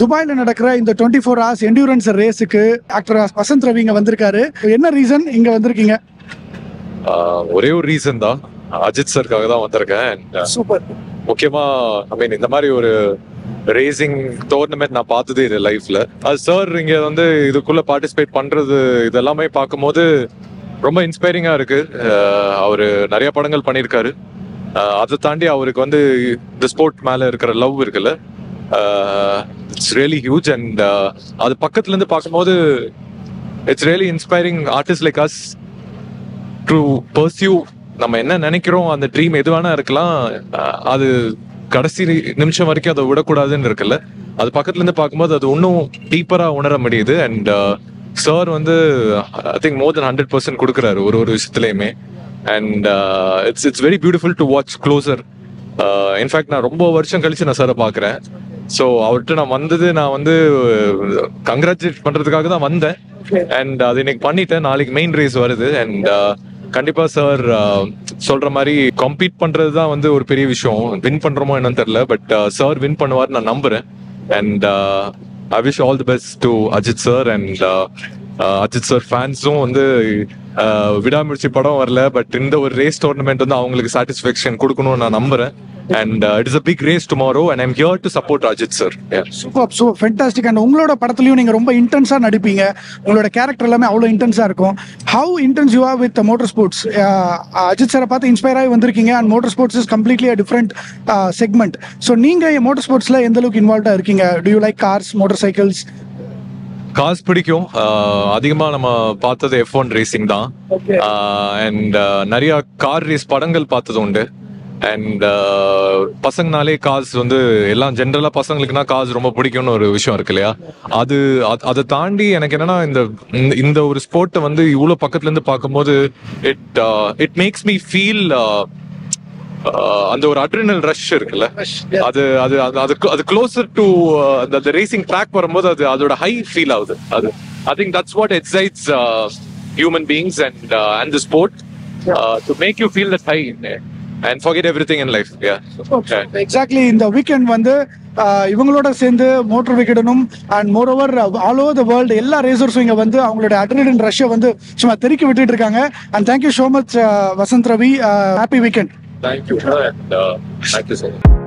துபாயில நடக்கிற இந்த 24 hours என்டூரன்ஸ் ரேஸுக்கு ஆக்டர் வசந்த் ரவி இங்க வந்திருக்காரு. என்ன ரீசன் இங்க வந்திருக்கீங்க? ஒரே ஒரு ரீசன் தான், அஜித் சருக்காக தான் வந்திருக்கேன். சூப்பர். முக்கியமா இந்த மாதிரி ஒரு ரேசிங் டோர்னமெண்ட் நான் பார்த்ததே இல்லை லைஃப்ல. அது சார் இங்க வந்து இதுக்குள்ள பார்ட்டிசிபேட் பண்றது இதெல்லாமே பார்க்கும்போது ரொம்ப இன்ஸ்பைரிங்கா இருக்கு. அவரு நிறைய படங்கள் பண்ணியிருக்காரு. அதை தாண்டி அவருக்கு வந்து இந்த ஸ்போர்ட் மேல இருக்கிற லவ் இருக்குல்ல, இட்ஸ் ரியலி ஹியூஜ். அண்ட் அது பக்கத்துல இருந்து பார்க்கும்போது it's really inspiring artist like us to pursue. நம்ம என்ன நினைக்கிறோம், அந்த ட்ரீம் எது வேணா இருக்கலாம், அது கடைசி நிமிஷம் வரைக்கும் அதை விடக்கூடாதுன்னு இருக்குல்ல. அது பக்கத்துல இருந்து பார்க்கும்போது அது இன்னும் டீப்பரா உணர முடியுது. அண்ட் சார் வந்து ஐ திங்க் மோர் தென் 100% கொடுக்குறாரு ஒரு விஷயத்துலயுமே. And it's very beautiful to watch closer. In fact நான் ரொம்ப வருஷம் கழிச்சு நான் சாரை பார்க்குறேன். ஸோ அவர்கிட்ட நான் வந்து கங்க்ராச்சுலேட் பண்றதுக்காக தான் வந்தேன். அண்ட் அது இன்னைக்கு பண்ணிட்டேன். நாளைக்கு மெயின் ரேஸ் வருது. அண்ட் கண்டிப்பா சார் சொல்ற மாதிரி கம்பீட் பண்றது தான் வந்து ஒரு பெரிய விஷயம். வின் பண்றோமோ என்னன்னு தெரியல, பட் சார் வின் பண்ணுவார் நான் நம்புறேன். And I wish all the best to Ajith sir. And Ajith sir ஃபேன்ஸும் வந்து விடாமுயற்சி படம் வரல, பட் இந்த ஒரு ரேஸ் டோர்னமெண்ட் வந்து அவங்களுக்கு சாட்டிஸ்ஃபேக்ஷன் கொடுக்கணும்னு நான் நம்புறேன். And it is a big race tomorrow and I'm here to support Ajit sir. Yeah. Super fantastic. And உங்களோட படத்துலயும் நீங்க ரொம்ப இன்டென்ஸா நடிப்பீங்க. உங்களோட கேரக்டர் எல்லாமே அவ்வளவு இன்டென்ஸா இருக்கும். How intense you are with the motor sports? Ajith சாரை பார்த்து இன்ஸ்பயர் ஆகி வந்திருக்கீங்க. And motor sports is completely a different segment. So நீங்க motor sportsல எந்த அளவுக்கு இன்வால்வ்டா இருக்கீங்க? Do you like cars, motorcycles? Cars பிடிக்கும். அதிகமா நம்ம பார்த்தது F1 ரேசிங் தான். அண்ட் நிறைய கார் ரேஸ் படங்கள் பார்த்தது உண்டு. அண்ட் பசங்கனாலே கார்ஸ் வந்து எல்லாம் ஜென்ரலா பசங்களுக்குனா கார்ஸ் ரொம்ப பிடிக்கும்னு ஒரு விஷயம் இருக்கு இல்லையா. அதை தாண்டி எனக்கு என்னன்னா இந்த ஒரு ஸ்போர்ட்டை வந்து இவ்வளவு பக்கத்துல இருந்து பார்க்கும்போது இட் மேக்ஸ் மீ ஃபீல் அந்த ஒரு அட்ரினல் ரஷ் இருக்குல்ல, அது க்ளோசர் டு அந்த ரேசிங் ட்ராக் வரும்போது அதோட ஹை ஃபீல் ஆகுது. அது I think that's what excites human beings and the sport to make you feel that high and forget everything in life. Exactly. இந்த வீக்கெண்ட் வந்து இவங்களோட சேர்ந்து மோட்டர் வீக்கெண்டனும் and more over all over the world எல்லா ரேசர்ஸும் இங்க வந்து அவங்களோட அட்ரினலின் ரஷ்ஷை வந்து சும்மா தெறிக்க விட்டுட்டு இருக்காங்க. And thank you so much Vasanth Ravi. Happy weekend. Thank you and thank you so much.